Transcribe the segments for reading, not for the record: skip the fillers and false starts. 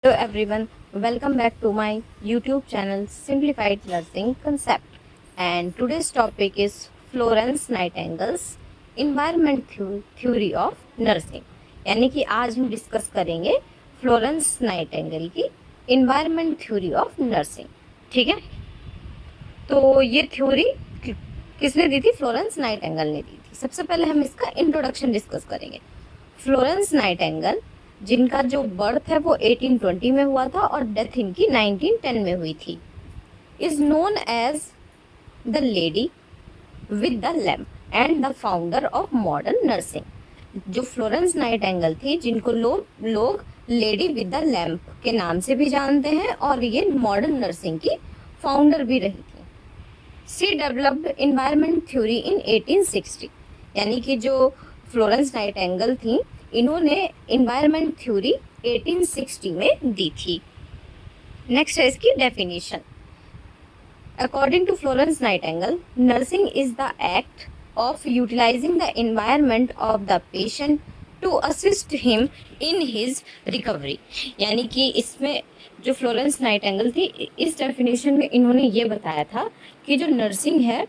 Hello everyone, welcome back to my YouTube channel Simplified Nursing Concept. And today's topic is Florence Nightingale's Environment Theory of Nursing. यानी कि आज हम discuss करेंगे Florence Nightingale की environment theory of nursing. ठीक है, तो ये थ्योरी किसने दी थी? फ्लोरेंस नाइटिंगेल ने दी थी. सबसे पहले हम इसका इंट्रोडक्शन डिस्कस करेंगे. फ्लोरेंस नाइटिंगेल जिनका जो बर्थ है वो 1820 में हुआ था और डेथ इनकी 1910 में हुई थी, is known as the lady with the lamp and the founder of modern nursing. जो फ्लोरेंस नाइटिंगेल थी जिनको लोग लेडी विद द लैम्प के नाम से भी जानते हैं और ये मॉडर्न नर्सिंग की फाउंडर भी रही थी. शी डेवलप्ड इन्वायरमेंट थ्योरी इन 1860. यानी कि जो फ्लोरेंस नाइटिंगेल थी इन्होंने इन्वायरमेंट थ्योरी 1860 में दी थी. नेक्स्ट है इसकी definition. According to Florence Nightingale, nursing is the act of utilising the environment of the patient to assist him in his recovery. यानी कि इसमें जो फ्लोरेंस नाइटिंगेल थी इस डेफिनेशन में इन्होंने ये बताया था कि जो नर्सिंग है,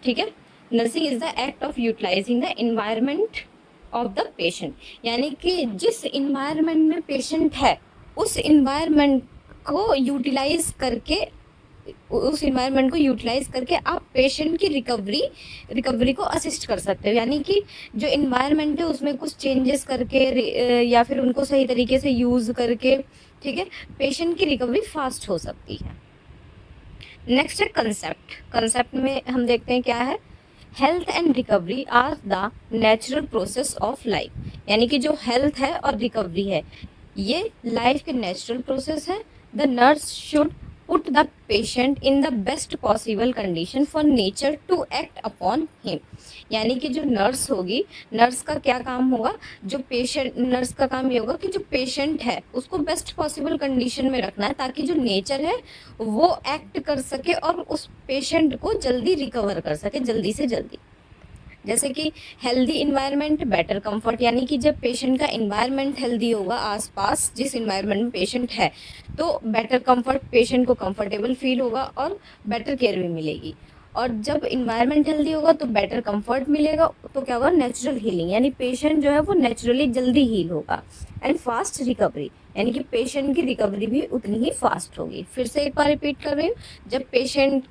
ठीक है, nursing is the act of utilising the environment of the patient. यानी कि जिस इन्वायरमेंट में पेशेंट है उस इन्वायरमेंट को यूटिलाइज करके आप पेशेंट की रिकवरी को असिस्ट कर सकते हो. यानी कि जो इन्वायरमेंट है उसमें कुछ चेंजेस करके या फिर उनको सही तरीके से यूज़ करके, ठीक है, पेशेंट की रिकवरी फास्ट हो सकती है. नेक्स्ट है कंसेप्ट में हम देखते हैं क्या है. Health and recovery are the natural process of life. यानी कि जो हेल्थ है और रिकवरी है ये लाइफ के नेचुरल प्रोसेस है. The nurse should put the patient in the best possible condition for nature to act upon him. यानी कि जो नर्स होगी, नर्स का क्या काम होगा, नर्स का काम ये होगा कि जो पेशेंट है उसको बेस्ट पॉसिबल कंडीशन में रखना है ताकि जो नेचर है वो एक्ट कर सके और उस पेशेंट को जल्दी रिकवर कर सके, जल्दी से जल्दी. जैसे कि हेल्दी इन्वायरमेंट बेटर कंफर्ट. यानी कि जब पेशेंट का इन्वायरमेंट हेल्दी होगा, आसपास जिस इन्वायरमेंट में पेशेंट है, तो बेटर कंफर्ट, पेशेंट को कंफर्टेबल फील होगा और बेटर केयर भी मिलेगी. और जब इन्वायरमेंट हेल्दी होगा तो बेटर कंफर्ट मिलेगा, तो क्या होगा, नेचुरल हीलिंग. यानी पेशेंट जो है वो नेचुरली जल्दी हील होगा. एंड फास्ट रिकवरी, यानी कि पेशेंट की रिकवरी भी उतनी ही फास्ट होगी. फिर से एक बार रिपीट कर रही हूँ. जब पेशेंट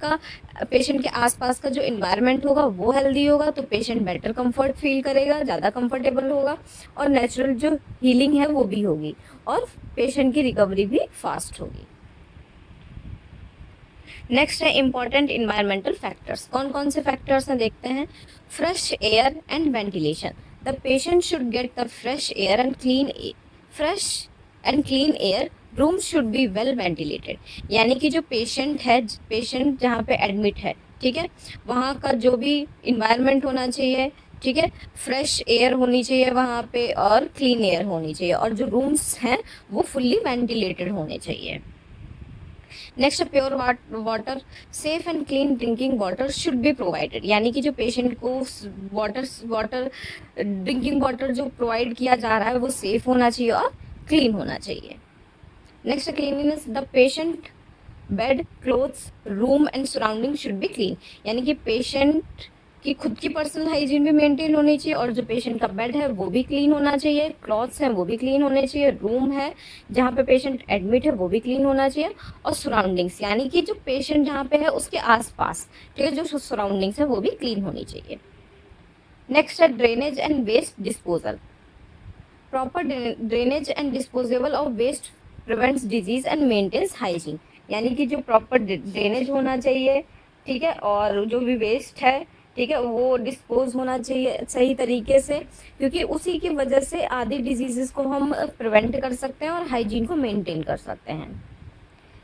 के आसपास का जो इन्वायरमेंट होगा वो हेल्दी होगा तो पेशेंट बेटर कंफर्ट फील करेगा, ज़्यादा कंफर्टेबल होगा और नेचुरल जो हीलिंग है वो भी होगी और पेशेंट की रिकवरी भी फास्ट होगी. नेक्स्ट है इंपॉर्टेंट इन्वायरमेंटल फैक्टर्स. कौन कौन से फैक्टर्स हैं देखते हैं. Fresh air and ventilation. The patient should get the fresh air. Room should be well ventilated. यानी कि जो पेशेंट जहाँ पे एडमिट है, ठीक है, वहाँ का जो भी इन्वायरमेंट होना चाहिए, ठीक है, फ्रेश एयर होनी चाहिए वहाँ पे और क्लीन एयर होनी चाहिए और जो रूम्स हैं वो फुल्ली वेंटिलेटेड होने चाहिए. Next pure water. Safe and clean drinking water should be provided. यानी कि जो पेशेंट को वाटर ड्रिंकिंग वाटर जो प्रोवाइड किया जा रहा है वो सेफ होना चाहिए और क्लीन होना चाहिए. Next cleanliness. The patient bed, clothes, room and surrounding should be clean. यानी कि पेशेंट की खुद की पर्सनल हाइजीन भी मेंटेन होनी चाहिए और जो पेशेंट का बेड है वो भी क्लीन होना चाहिए, क्लॉथ्स हैं वो भी क्लीन होने चाहिए, रूम है जहाँ पे पेशेंट एडमिट है वो भी क्लीन होना चाहिए और सराउंडिंग्स, यानी कि जो पेशेंट जहाँ पे है उसके आसपास, ठीक है, जो सराउंडिंग्स है वो भी क्लीन होनी चाहिए. नेक्स्ट है drainage and waste disposal. Proper drainage and disposable of waste prevents disease and maintains hygiene. यानी कि जो प्रॉपर ड्रेनेज होना चाहिए, ठीक है, और जो भी वेस्ट है, ठीक है, वो डिस्पोज होना चाहिए सही तरीके से क्योंकि उसी की वजह से आधी डिजीजेस को हम प्रिवेंट कर सकते हैं और हाइजीन को मेंटेन कर सकते हैं.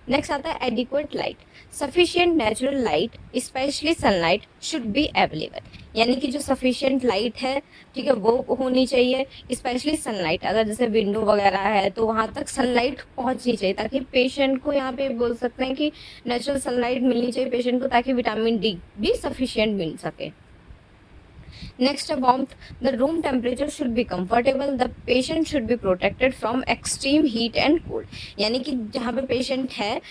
नेक्स्ट आता है adequate light. Sufficient natural light specially sunlight should be available. यानी कि जो सफिशिएंट लाइट है, ठीक है, वो होनी चाहिए. स्पेशली सनलाइट, अगर जैसे विंडो वगैरह है तो वहाँ तक सनलाइट पहुँचनी चाहिए ताकि पेशेंट को, यहाँ पे बोल सकते हैं कि नेचुरल सनलाइट मिलनी चाहिए पेशेंट को ताकि विटामिन डी भी सफिशिएंट मिल सके. Next, warmth. The room temperature should be comfortable. The patient should be protected from extreme heat and cold. यानी कि जहाँ पे पेशेंट है,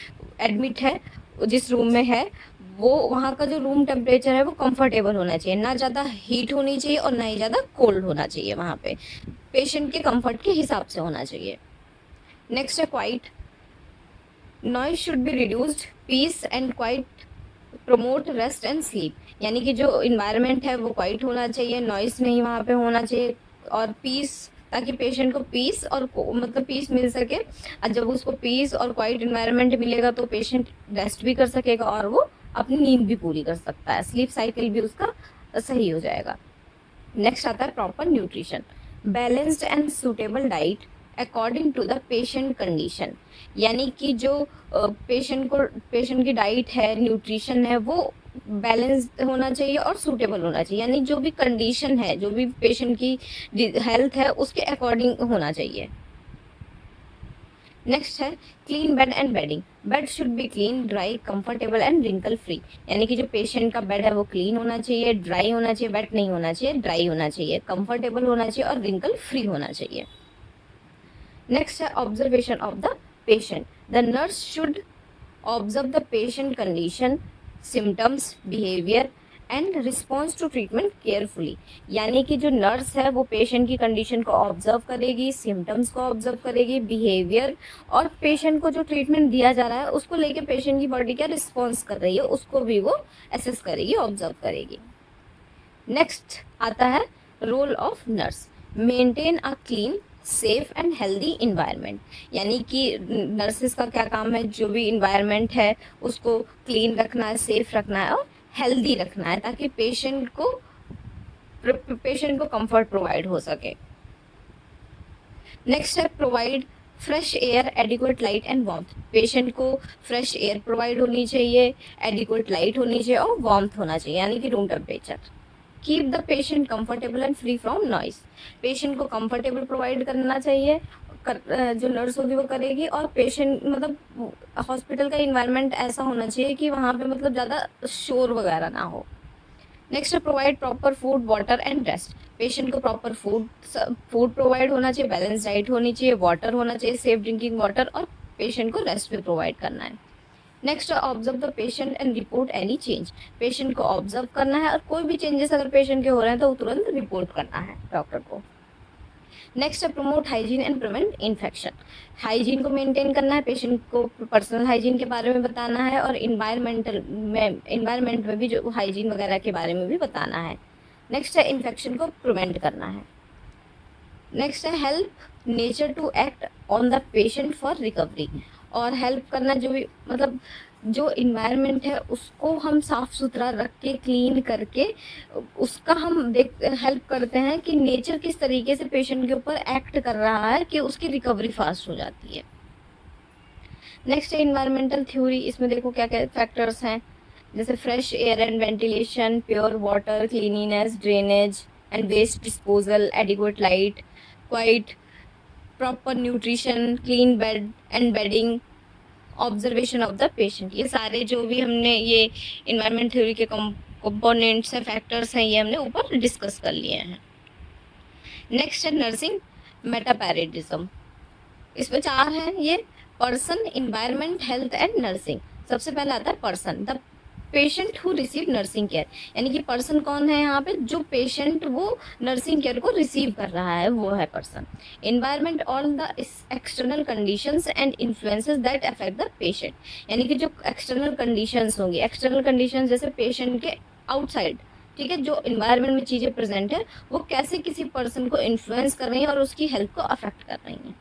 एडमिट है, जिस रूम में है, वो वहाँ का जो रूम टेम्परेचर है वो कंफर्टेबल होना चाहिए, ना ज़्यादा हीट होनी चाहिए और ना ही ज़्यादा कोल्ड होना चाहिए, वहाँ पे पेशेंट के कंफर्ट के हिसाब से होना चाहिए। नेक्स्ट है quiet. Noise should be reduced, peace and quiet promote rest and sleep. यानी कि जो इन्वायरमेंट है वो क्वाइट होना चाहिए, नॉइस नहीं वहाँ पे होना चाहिए, और पीस, ताकि पेशेंट को पीस और मतलब पीस मिल सके। और जब उसको पीस और क्वाइट इन्वायरमेंट मिलेगा तो पेशेंट रेस्ट भी कर सकेगा और वो अपनी नींद भी पूरी कर सकता है, स्लीप साइकिल भी उसका सही हो जाएगा। नेक्स्ट आता है proper nutrition. Balanced and suitable diet according to the patient condition. यानी कि जो पेशेंट की डाइट है, न्यूट्रिशन है, वो बैलेंस्ड होना चाहिए और सूटेबल होना चाहिए, यानी जो भी कंडीशन है, जो भी पेशेंट की हेल्थ है उसके अकॉर्डिंग होना चाहिए। नेक्स्ट है clean bed and bedding. Bed should be clean, dry, comfortable and wrinkle free. यानी कि जो पेशेंट का बेड है वो क्लीन होना चाहिए, ड्राई होना चाहिए, वेट नहीं होना चाहिए, ड्राई होना चाहिए, कंफर्टेबल होना चाहिए और रिंकल फ्री होना चाहिए। नेक्स्ट है observation of the patient. The nurse should observe the patient condition, symptoms, behaviour and response to treatment carefully. यानी कि जो नर्स है वो पेशेंट की कंडीशन को ऑब्जर्व करेगी, सिम्टम्स को ऑब्जर्व करेगी, बिहेवियर और पेशेंट को जो ट्रीटमेंट दिया जा रहा है उसको लेके पेशेंट की बॉडी क्या रिस्पॉन्स कर रही है उसको भी वो असेस करेगी, ऑब्जर्व करेगी। नेक्स्ट आता है role of nurse. Maintain a clean, safe and healthy environment. यानी कि नर्सेस का क्या काम है, जो भी इन्वायरमेंट है उसको क्लीन रखना है, सेफ रखना है और हेल्दी रखना है, ताकि पेशेंट को कंफर्ट प्रोवाइड हो सके। नेक्स्ट है provide fresh air, adequate light and warmth. Patient को फ्रेश एयर प्रोवाइड होनी चाहिए, एडिक्वेट लाइट होनी चाहिए और वार्मथ होना चाहिए, यानी कि room temperature. Keep the patient comfortable and free from noise. Patient को कंफर्टेबल प्रोवाइड करना चाहिए, जो नर्स होगी वो करेगी, और पेशेंट मतलब हॉस्पिटल का इन्वायरमेंट ऐसा होना चाहिए कि वहाँ पे मतलब ज़्यादा शोर वगैरह ना हो। Next provide proper food, water and rest. Patient को प्रॉपर फूड प्रोवाइड होना चाहिए, बैलेंस डाइट होनी चाहिए, वाटर होना चाहिए, सेफ ड्रिंकिंग वाटर, और पेशेंट को रेस्ट भी प्रोवाइड करना है। Next observe the patient and report any change. Patient को ऑब्जर्व करना है और कोई भी चेंजेस अगर पेशेंट के हो रहे हैं तो तुरंत रिपोर्ट करना है डॉक्टर को। नेक्स्ट है promote hygiene and prevent infection. Hygiene को मेंटेन करना है, पेशेंट को पर्सनल हाइजीन के बारे में बताना है और इन्वायरमेंट में भी जो हाइजीन वगैरह के बारे में भी बताना है। नेक्स्ट है इन्फेक्शन को प्रिवेंट करना है। नेक्स्ट है help nature to act on the patient for recovery. और हेल्प करना, जो भी मतलब जो इन्वायरमेंट है उसको हम साफ सुथरा रख के, क्लीन करके उसका हम हेल्प करते हैं कि नेचर किस तरीके से पेशेंट के ऊपर एक्ट कर रहा है कि उसकी रिकवरी फास्ट हो जाती है। नेक्स्ट है इन्वायरमेंटल थ्योरी। इसमें देखो क्या क्या फैक्टर्स हैं, जैसे fresh air and ventilation, pure water, cleanliness, drainage and waste disposal, adequate light, quiet, proper nutrition, clean bed and bedding, observation of the patient. ये सारे जो भी हमने ये इन्वायरमेंट थ्योरी के कंपोनेंट्स हैं, फैक्टर्स हैं, ये हमने ऊपर डिस्कस कर लिए हैं। नेक्स्ट है नर्सिंग मेटापैराडिज्म। इसमें 4 हैं ये, person, environment, health and nursing. सबसे पहले आता है person, the patient who receive nursing care. यानी कि पर्सन कौन है यहाँ पे, जो पेशेंट वो नर्सिंग केयर को रिसीव कर रहा है वो है person. Environment, all the external conditions and influences that affect the patient. यानी कि जो एक्सटर्नल कंडीशंस होंगी, एक्सटर्नल कंडीशंस जैसे पेशेंट के आउटसाइड, ठीक है, जो इन्वायरमेंट में चीज़ें प्रेजेंट है वो कैसे किसी पर्सन को इन्फ्लुएंस कर रही हैं और उसकी हेल्थ को अफेक्ट कर रही हैं।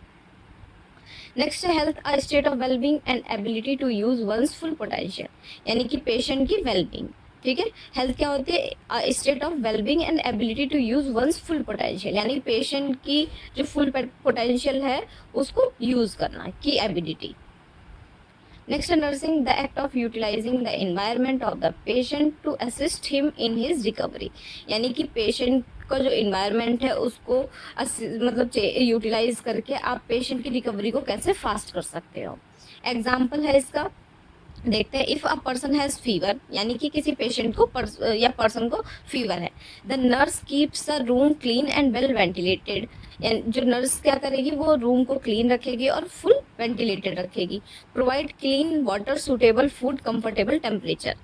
नेक्स्ट है health, a state of wellbeing and ability to use one's full potential. यानी कि पेशेंट की वेलबींग, ठीक है। हेल्थ क्या होती है, state of wellbeing and ability to use one's full potential. यानी पेशेंट की जो फुल पोटेंशियल है उसको यूज करना की एबिलिटी। नेक्स्ट है nursing, the act of utilising the environment of the patient to assist him in his recovery. यानी कि पेशेंट का जो इन्वायरमेंट है उसको मतलब यूटिलाइज करके आप पेशेंट की रिकवरी को कैसे फास्ट कर सकते हो। एग्जाम्पल है इसका, देखते हैं। If a person has fever, यानी कि किसी पेशेंट को या पर्सन को फीवर है, the nurse keeps the room clean and well ventilated. जो नर्स क्या करेगी, वो रूम को क्लीन रखेगी और फुल वेंटिलेटेड रखेगी। Provide clean water, suitable food, comfortable temperature.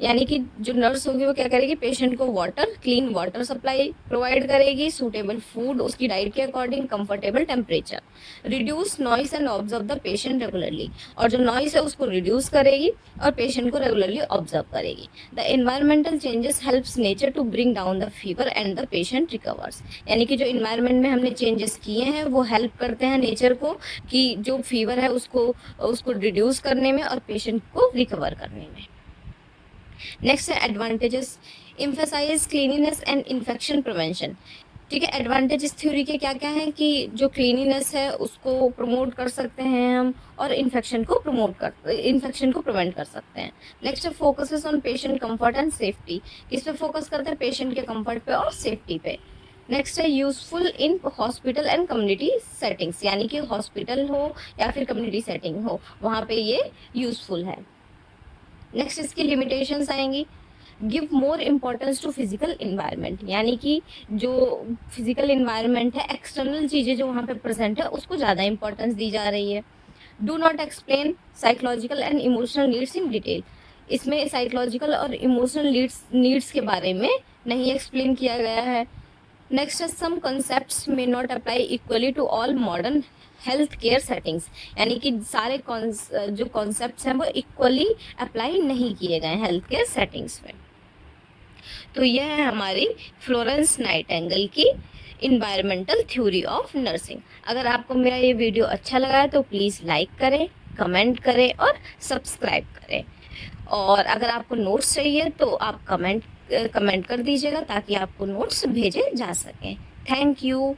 यानी कि जो नर्स होगी वो क्या करेगी, पेशेंट को water, clean water supply provide करेगी, सूटेबल फूड उसकी डाइट के according, comfortable temperature. Reduce noise and observe the patient regularly. और जो नॉइस है उसको रिड्यूस करेगी और पेशेंट को रेगुलरली ऑब्जर्व करेगी। The environmental changes helps nature to bring down the fever and the patient recovers. यानी कि जो इन्वायरमेंट में हमने चेंजेस किए हैं वो हेल्प करते हैं नेचर को कि जो फीवर है उसको उसको रिड्यूस करने में और पेशेंट को रिकवर करने में। नेक्स्ट है advantages. Emphasise cleanliness and infection prevention. ठीक है, एडवांटेज इस थ्योरी के क्या क्या हैं कि जो क्लीनिनेस है उसको प्रमोट कर सकते हैं हम, और इन्फेक्शन को प्रिवेंट कर सकते हैं। नेक्स्ट है focuses on patient comfort and safety. किस पे फोकस करते हैं, पेशेंट के कंफर्ट पे और सेफ्टी पे। नेक्स्ट है useful in hospital and community settings, यानी कि हॉस्पिटल हो या फिर कम्युनिटी सेटिंग हो, वहाँ पे ये यूजफुल है। नेक्स्ट इसकी लिमिटेशंस आएंगी। Give more importance to physical environment, यानी कि जो फिजिकल इन्वायरमेंट है, एक्सटर्नल चीज़ें जो वहाँ पे प्रेजेंट है उसको ज़्यादा इंपॉर्टेंस दी जा रही है। Do not explain psychological and emotional needs in detail. इसमें साइकोलॉजिकल और इमोशनल नीड्स के बारे में नहीं एक्सप्लेन किया गया है। नेक्स्ट है some concepts may not apply equally to all modern health care settings, यानी कि सारे जो कॉन्सेप्ट्स हैं वो इक्वली अप्लाई नहीं किए गए हेल्थ केयर सेटिंग्स में। तो यह है हमारी फ्लोरेंस नाइटिंगेल की इन्वायरमेंटल थ्योरी ऑफ नर्सिंग। अगर आपको मेरा ये वीडियो अच्छा लगा है तो प्लीज़ लाइक करें, कमेंट करें और सब्सक्राइब करें। और अगर आपको नोट्स चाहिए तो आप कमेंट कर दीजिएगा ताकि आपको नोट्स भेजे जा सकें। Thank you.